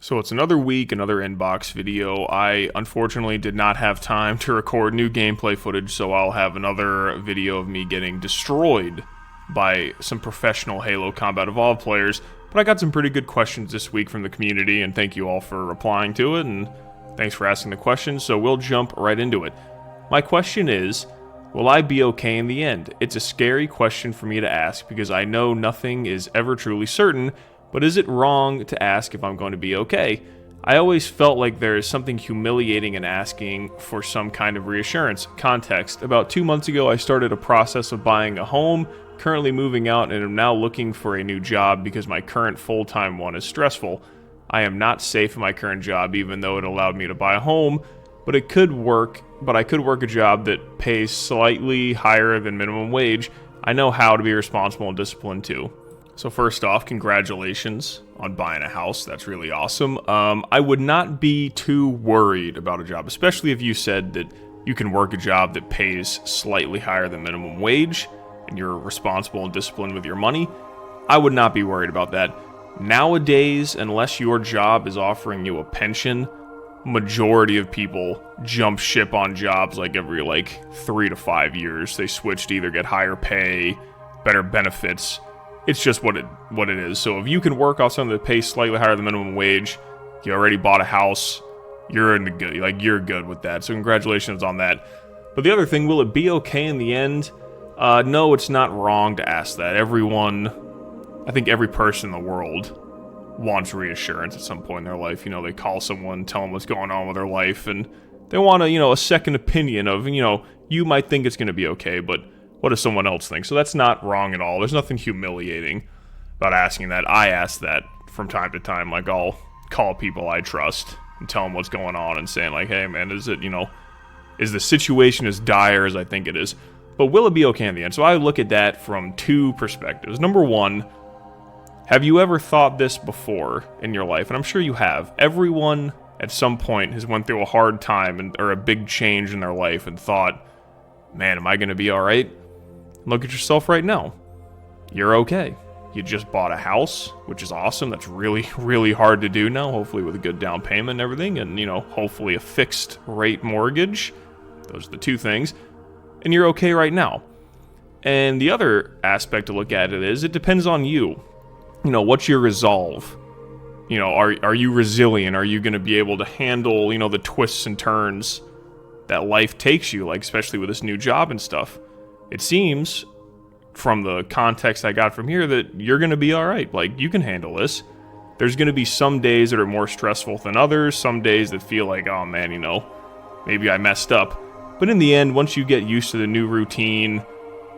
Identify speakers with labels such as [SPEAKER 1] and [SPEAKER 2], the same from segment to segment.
[SPEAKER 1] So it's another week, another inbox video. I unfortunately did not have time to record new gameplay footage, so I'll have another video of me getting destroyed by some professional Halo Combat Evolved players. But I got some pretty good questions this week from the community, and thank you all for replying to it, and thanks for asking the questions, so we'll jump right into it. My question is, will I be okay in the end? It's a scary question for me to ask because I know nothing is ever truly certain, but is it wrong to ask if I'm going to be okay? I always felt like there is something humiliating in asking for some kind of reassurance. Context: about 2 months ago, I started a process of buying a home, currently moving out, and am now looking for a new job because my current full-time one is stressful. I am not safe in my current job, even though it allowed me to buy a home, but I could work a job that pays slightly higher than minimum wage. I know how to be responsible and disciplined too. So first off, congratulations on buying a house. That's really awesome. I would not be too worried about a job, especially if you said that you can work a job that pays slightly higher than minimum wage and you're responsible and disciplined with your money. I would not be worried about that. Nowadays, unless your job is offering you a pension, majority of people jump ship on jobs like every 3 to 5 years. They switch to either get higher pay, better benefits. It's just what it is. So if you can work off something that pays slightly higher than minimum wage, you already bought a house, you're in the good. You're good with that. So congratulations on that. But the other thing, will it be okay in the end? No, it's not wrong to ask that. I think every person in the world wants reassurance at some point in their life. They call someone, tell them what's going on with their life, and they want a second opinion of, you might think it's going to be okay, but what does someone else think? So that's not wrong at all. There's nothing humiliating about asking that. I ask that from time to time. I'll call people I trust and tell them what's going on and saying hey man, is the situation as dire as I think it is? But will it be okay in the end? So I look at that from two perspectives. Number one, have you ever thought this before in your life? And I'm sure you have. Everyone at some point has went through a hard time or a big change in their life and thought, man, am I going to be all right? Look at yourself right now. You're okay. You just bought a house, which is awesome. That's really, really hard to do now, hopefully with a good down payment and everything, and, hopefully a fixed rate mortgage. Those are the two things. And you're okay right now. And the other aspect to look at it is, it depends on you. What's your resolve? Are you resilient? Are you going to be able to handle, the twists and turns that life takes you, especially with this new job and stuff? It seems, from the context I got from here, that you're going to be all right. You can handle this. There's going to be some days that are more stressful than others, some days that feel like, oh man, maybe I messed up. But in the end, once you get used to the new routine,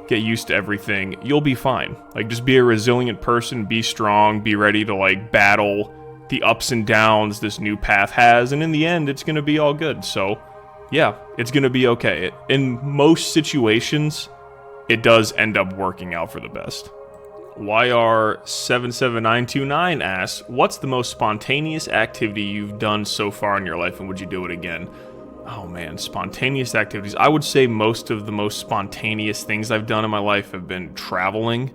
[SPEAKER 1] get used to everything, you'll be fine. Just be a resilient person, be strong, be ready to battle the ups and downs this new path has, and in the end, it's going to be all good. So yeah, it's going to be okay. In most situations, it does end up working out for the best. YR77929 asks, what's the most spontaneous activity you've done so far in your life, and would you do it again? Oh man, spontaneous activities. I would say most of the most spontaneous things I've done in my life have been traveling.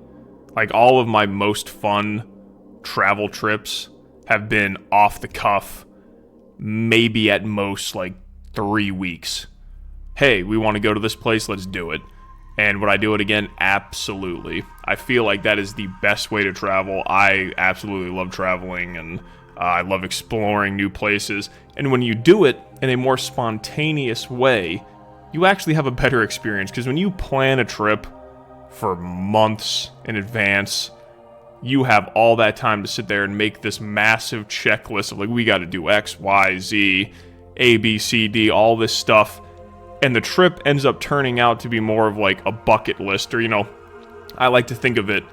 [SPEAKER 1] All of my most fun travel trips have been off the cuff, maybe at most 3 weeks. Hey, we want to go to this place, let's do it. And would I do it again? Absolutely. I feel like that is the best way to travel. I absolutely love traveling, and I love exploring new places. And when you do it in a more spontaneous way, you actually have a better experience. Because when you plan a trip for months in advance, you have all that time to sit there and make this massive checklist of we got to do X, Y, Z, A, B, C, D, all this stuff. And the trip ends up turning out to be more of a bucket list, or, I like to think of it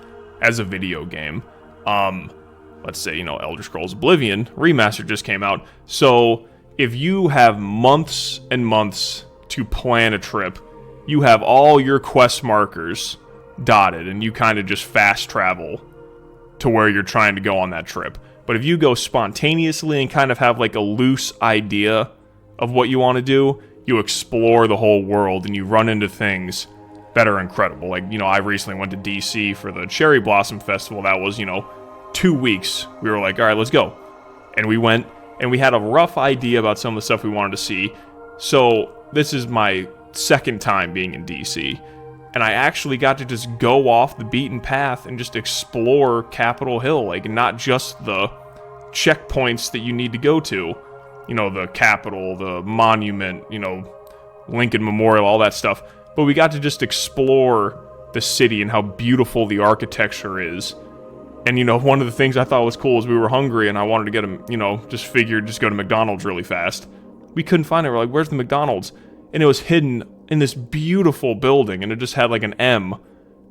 [SPEAKER 1] as a video game. Let's say, Elder Scrolls Oblivion remastered just came out. So if you have months and months to plan a trip, you have all your quest markers dotted, and you kind of just fast travel to where you're trying to go on that trip. But if you go spontaneously and kind of have a loose idea of what you want to do, you explore the whole world and you run into things that are incredible. I recently went to DC for the Cherry Blossom Festival. That was, 2 weeks. We were all right, let's go. And we went, and we had a rough idea about some of the stuff we wanted to see. So this is my second time being in DC. And I actually got to just go off the beaten path and just explore Capitol Hill. Like, not just the checkpoints that you need to go to. You know, the Capitol, the Monument, you know, Lincoln Memorial, all that stuff. But we got to just explore the city and how beautiful the architecture is. And, you know, one of the things I thought was cool is we were hungry and I wanted to get a, you know, just figured just go to McDonald's really fast. We couldn't find it. We're like, where's the McDonald's? And it was hidden in this beautiful building, and it just had like an M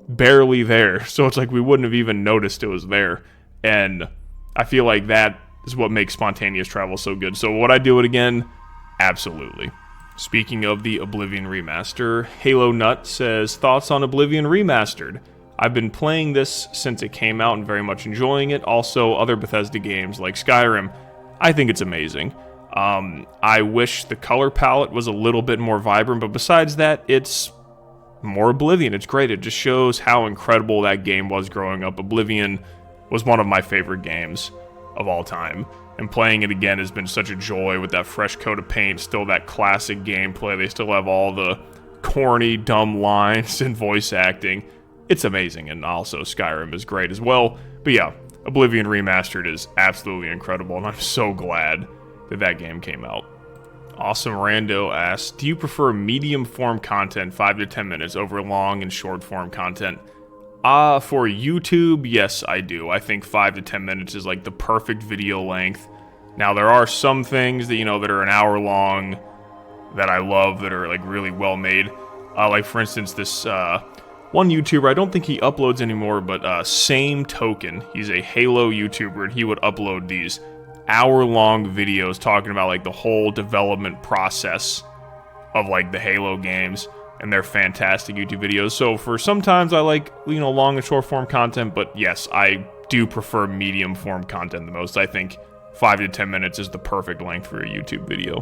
[SPEAKER 1] barely there. So it's like we wouldn't have even noticed it was there. And I feel like that is what makes spontaneous travel so good. So would I do it again? Absolutely. Speaking of the Oblivion remaster, Halo Nut says, thoughts on Oblivion Remastered? I've been playing this since it came out and very much enjoying it. Also, other Bethesda games like Skyrim. I think it's amazing. I wish the color palette was a little bit more vibrant, but besides that, it's more Oblivion. It's great. It just shows how incredible that game was growing up. Oblivion was one of my favorite games of all time. And playing it again has been such a joy with that fresh coat of paint, still that classic gameplay. They still have all the corny, dumb lines and voice acting. It's amazing, and also Skyrim is great as well. But yeah, Oblivion Remastered is absolutely incredible, and I'm so glad that that game came out. Awesome Rando asks, do you prefer medium form content, 5 to 10 minutes, over long and short form content? For YouTube, yes, I do. I think 5 to 10 minutes is like the perfect video length. Now, there are some things that, you know, that are an hour long that I love, that are like really well made. Like, for instance, this one YouTuber, I don't think he uploads anymore, but Same Token, he's a Halo YouTuber, and he would upload these hour-long videos talking about like the whole development process of like the Halo games. And they're fantastic YouTube videos. So for sometimes I like, you know, long and short form content, but yes, I do prefer medium form content the most. I think 5 to 10 minutes is the perfect length for a YouTube video.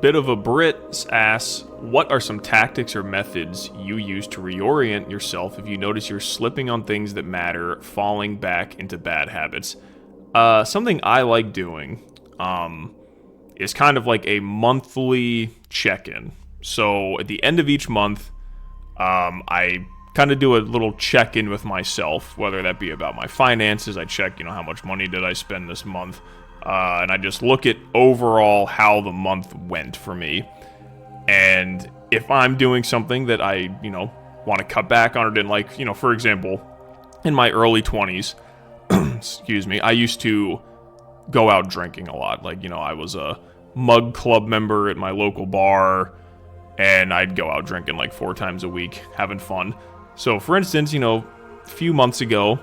[SPEAKER 1] Bit of a Brit asks, what are some tactics or methods you use to reorient yourself if you notice you're slipping on things that matter, falling back into bad habits? Something I like doing is kind of like a monthly check-in. So at the end of each month, I kind of do a little check-in with myself, whether that be about my finances. I check, you know, how much money did I spend this month, and I just look at overall how the month went for me. And if I'm doing something that I, you know, want to cut back on or didn't like, you know, for example, in my early 20s, excuse me, I used to go out drinking a lot. Like, you know, I was a mug club member at my local bar, and I'd go out drinking like 4 times a week, having fun. So, for instance, you know, a few months ago,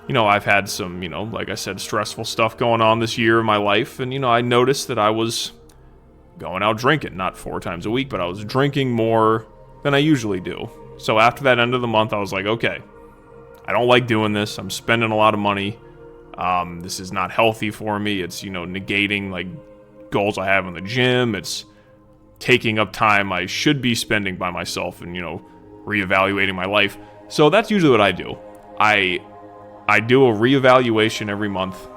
[SPEAKER 1] you know, I've had some, you know, like I said, stressful stuff going on this year in my life. And, you know, I noticed that I was going out drinking, not 4 times a week, but I was drinking more than I usually do. So after that end of the month, I was like, okay, I don't like doing this. I'm spending a lot of money. This is not healthy for me. It's, you know, negating like goals I have in the gym. It's taking up time I should be spending by myself and, you know, reevaluating my life. So that's usually what I do. I do a reevaluation every month,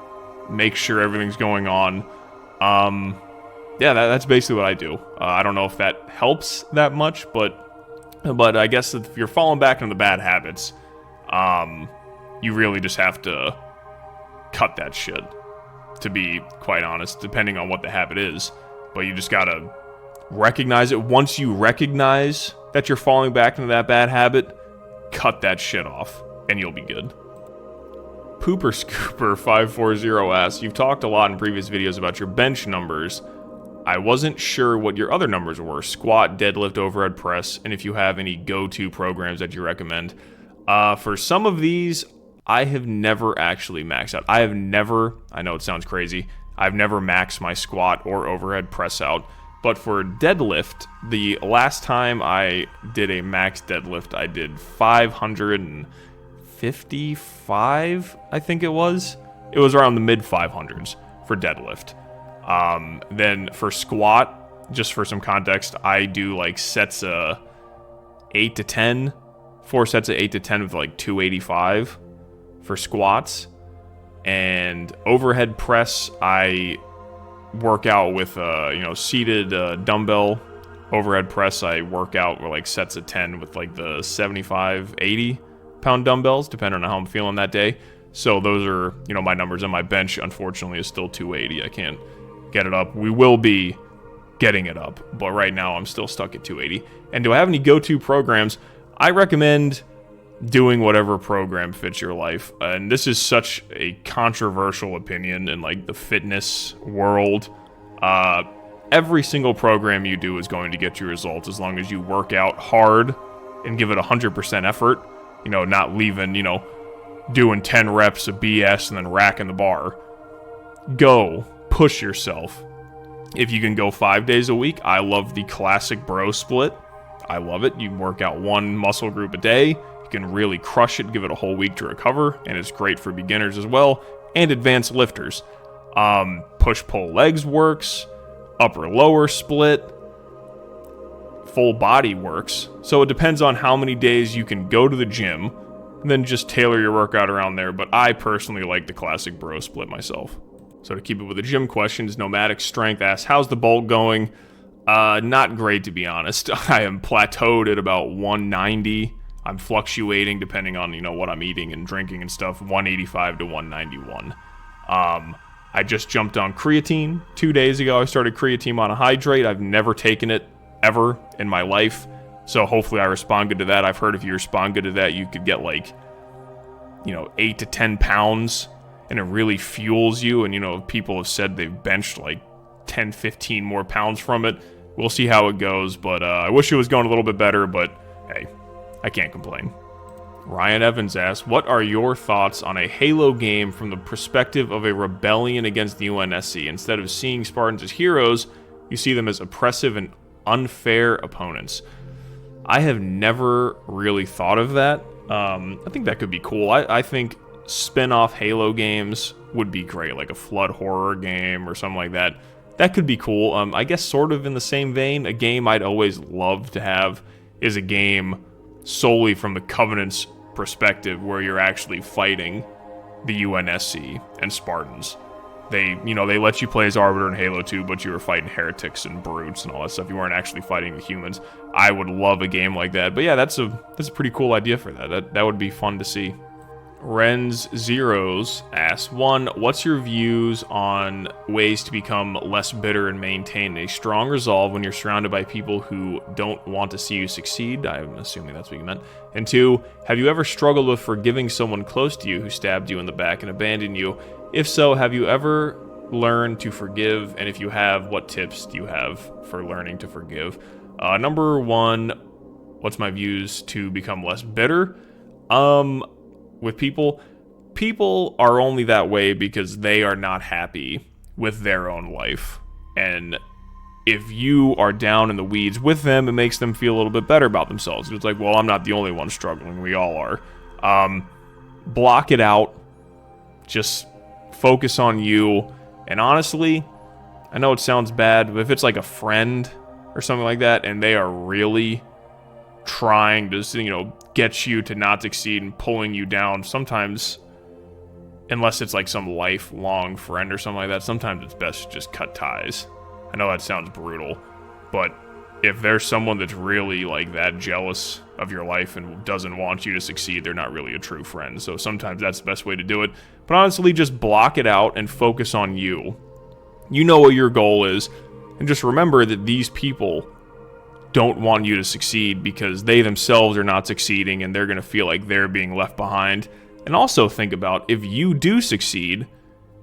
[SPEAKER 1] make sure everything's going on. Yeah, that's basically what I do. I don't know if that helps that much, but I guess if you're falling back into the bad habits, you really just have to cut that shit, to be quite honest, depending on what the habit is. But you just gotta recognize it. Once you recognize that you're falling back into that bad habit, cut that shit off, and you'll be good. Pooper Scooper 540 asks, you've talked a lot in previous videos about your bench numbers. I wasn't sure what your other numbers were, squat, deadlift, overhead press, and if you have any go-to programs that you recommend. For some of these, I have never actually maxed out. I know it sounds crazy, I've never maxed my squat or overhead press out. But for deadlift, the last time I did a max deadlift, I did 555, I think it was. It was around the mid 500s for deadlift. Then for squat, just for some context, I do like sets of 8 to 10, 4 sets of 8 to 10 with like 285 for squats. And overhead press, I work out with seated dumbbell overhead press. I work out with like sets of 10 with like the 75, 80 pound dumbbells, depending on how I'm feeling that day. So those are, my numbers. And my bench, unfortunately, is still 280. I can't get it up. We will be getting it up, but right now I'm still stuck at 280. And do I have any go-to programs? I recommend doing whatever program fits your life. And this is such a controversial opinion in like the fitness world. Every single program you do is going to get you results as long as you work out hard and give it 100% effort. Not leaving, doing 10 reps of BS and then racking the bar. Go. Push yourself. If you can go 5 days a week, I love the classic bro split. I love it. You work out one muscle group a day. You can really crush it, give it a whole week to recover, and it's great for beginners as well, and advanced lifters. Push-pull legs works. Upper-lower split. Full body works. So it depends on how many days you can go to the gym, and then just tailor your workout around there. But I personally like the classic bro split myself. So to keep it with the gym questions, Nomadic Strength asks, how's the bulk going? Not great, to be honest. I am plateaued at about 190. I'm fluctuating depending on, what I'm eating and drinking and stuff, 185 to 191. I just jumped on creatine 2 days ago. I started creatine monohydrate. I've never taken it ever in my life. So hopefully I respond good to that. I've heard if you respond good to that, you could get 8 to 10 pounds, and it really fuels you. And, people have said they've benched 10, 15 more pounds from it. We'll see how it goes, but I wish it was going a little bit better, but hey, I can't complain. Ryan Evans asks, what are your thoughts on a Halo game from the perspective of a rebellion against the UNSC? Instead of seeing Spartans as heroes, you see them as oppressive and unfair opponents. I have never really thought of that. I think that could be cool. I think spin-off Halo games would be great, like a Flood horror game or something like that. That could be cool. I guess sort of in the same vein, a game I'd always love to have is a game solely from the Covenant's perspective where you're actually fighting the UNSC and Spartans. They let you play as Arbiter in Halo 2, but you were fighting heretics and brutes and all that stuff. You weren't actually fighting the humans. I would love a game like that. But yeah, that's a pretty cool idea for that. That would be fun to see. Renz Zeros asks, 1, what's your views on ways to become less bitter and maintain a strong resolve when you're surrounded by people who don't want to see you succeed? I'm assuming that's what you meant. And 2, have you ever struggled with forgiving someone close to you who stabbed you in the back and abandoned you? If so, have you ever learned to forgive? And if you have, what tips do you have for learning to forgive? Number 1, what's my views to become less bitter? With people are only that way because they are not happy with their own life. And if you are down in the weeds with them, it makes them feel a little bit better about themselves. It's like, well, I'm not the only one struggling. We all are. Block it out. Just focus on you. And honestly, I know it sounds bad, but if it's like a friend or something like that, and they are really trying to, get you to not succeed and pulling you down, sometimes, unless it's like some lifelong friend or something like that, sometimes it's best to just cut ties. I know that sounds brutal, but if there's someone that's really like that jealous of your life and doesn't want you to succeed, they're not really a true friend. So sometimes that's the best way to do it. But honestly, just block it out and focus on you. You know what your goal is, and just remember that these people don't want you to succeed because they themselves are not succeeding and they're going to feel like they're being left behind. And also think about, if you do succeed,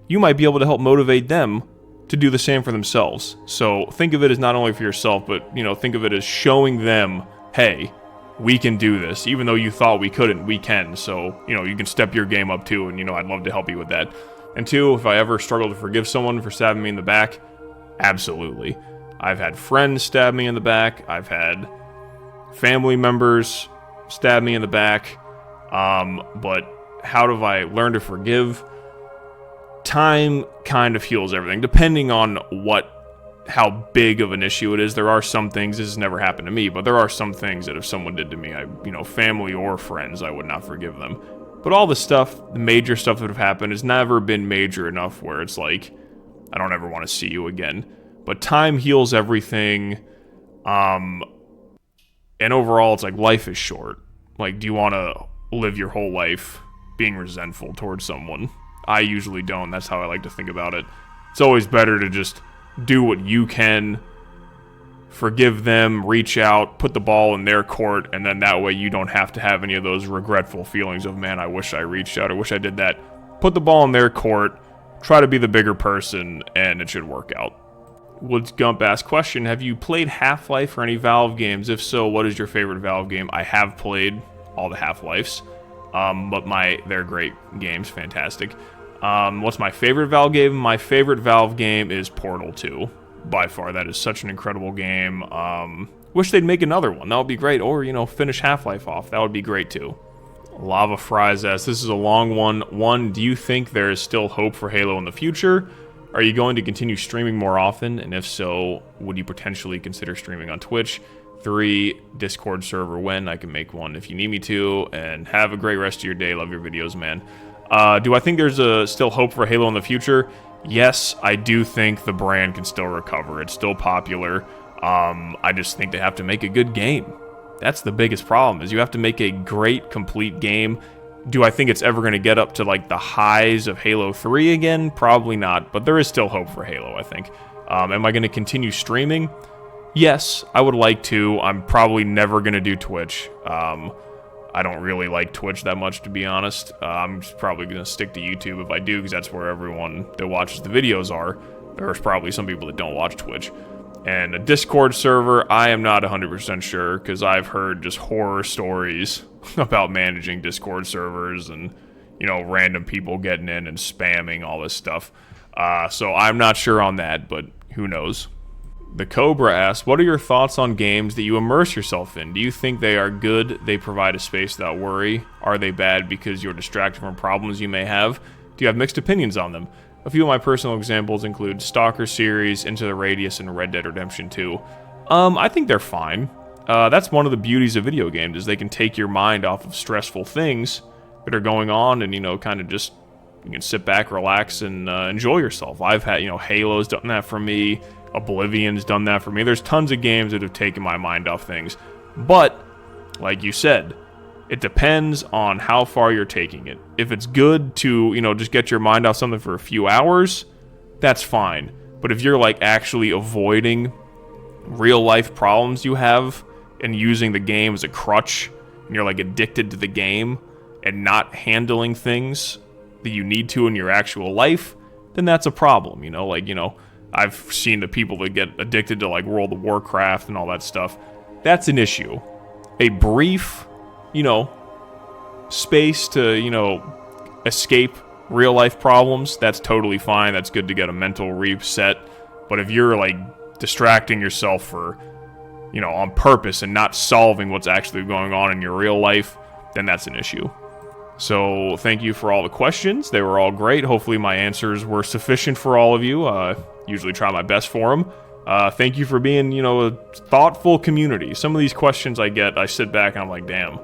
[SPEAKER 1] you might be able to help motivate them to do the same for themselves. So think of it as not only for yourself, but think of it as showing them, hey, we can do this. Even though you thought we couldn't, we can. So, you can step your game up too, and I'd love to help you with that. And 2, if I ever struggle to forgive someone for stabbing me in the back, absolutely. I've had friends stab me in the back. I've had family members stab me in the back. But how do I learn to forgive? Time kind of heals everything, depending on how big of an issue it is. There are some things, this has never happened to me, but there are some things that if someone did to me, family or friends, I would not forgive them. But all the stuff, the major stuff that have happened, has never been major enough where it's like, I don't ever want to see you again. But time heals everything. And overall, it's like, life is short. Like, do you want to live your whole life being resentful towards someone? I usually don't. That's how I like to think about it. It's always better to just do what you can, forgive them, reach out, put the ball in their court, and then that way you don't have to have any of those regretful feelings of, man, I wish I reached out, I wish I did that. Put the ball in their court, try to be the bigger person, and it should work out. Woods Gump asked, question, have you played Half-Life or any Valve games? If so, what is your favorite Valve game? I have played all the Half-Lifes, but they're great games, fantastic. What's my favorite Valve game? My favorite Valve game is Portal 2. By far, that is such an incredible game. Wish they'd make another one. That would be great. Or, finish Half-Life off. That would be great, too. Lava Fries asks, this is a long one. 1, do you think there is still hope for Halo in the future? Are you going to continue streaming more often? And if so, would you potentially consider streaming on Twitch? 3, Discord server when? I can make one if you need me to. And have a great rest of your day. Love your videos, man. Do I think there's still hope for Halo in the future? Yes, I do think the brand can still recover. It's still popular. I just think they have to make a good game. That's the biggest problem, is you have to make a great, complete game. Do I think it's ever going to get up to, like, the highs of Halo 3 again? Probably not, but there is still hope for Halo, I think. Am I going to continue streaming? Yes, I would like to. I'm probably never going to do Twitch. I don't really like Twitch that much, to be honest. I'm just probably going to stick to YouTube if I do, because that's where everyone that watches the videos are. There's probably some people that don't watch Twitch. And a Discord server, I am not 100% sure, because I've heard just horror stories about managing Discord servers and, random people getting in and spamming all this stuff. So I'm not sure on that, but who knows. The Cobra asks, what are your thoughts on games that you immerse yourself in? Do you think they are good, they provide a space without worry? Are they bad because you're distracted from problems you may have? Do you have mixed opinions on them? A few of my personal examples include Stalker series, Into the Radius, and Red Dead Redemption 2. I think they're fine. That's one of the beauties of video games, is they can take your mind off of stressful things that are going on and, kind of just, you can sit back, relax, and enjoy yourself. I've had, Halo's done that for me. Oblivion's done that for me. There's tons of games that have taken my mind off things. But, like you said, it depends on how far you're taking it. If it's good to, just get your mind off something for a few hours, that's fine. But if you're, like, actually avoiding real-life problems you have and using the game as a crutch, and you're, like, addicted to the game and not handling things that you need to in your actual life, then that's a problem, I've seen the people that get addicted to, like, World of Warcraft and all that stuff. That's an issue. A brief, space to, escape real-life problems, that's totally fine. That's good to get a mental reset. But if you're, like, distracting yourself for, on purpose and not solving what's actually going on in your real life, then that's an issue. So, thank you for all the questions. They were all great. Hopefully my answers were sufficient for all of you. Usually try my best for them. Thank you for being, a thoughtful community. Some of these questions I get, I sit back and I'm like, damn,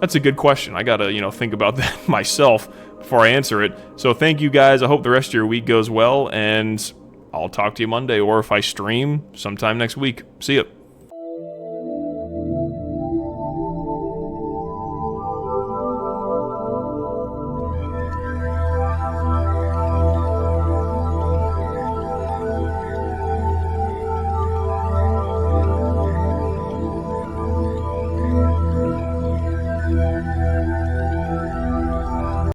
[SPEAKER 1] that's a good question. I gotta, think about that myself before I answer it. So thank you guys. I hope the rest of your week goes well, and I'll talk to you Monday, or if I stream, sometime next week. See ya.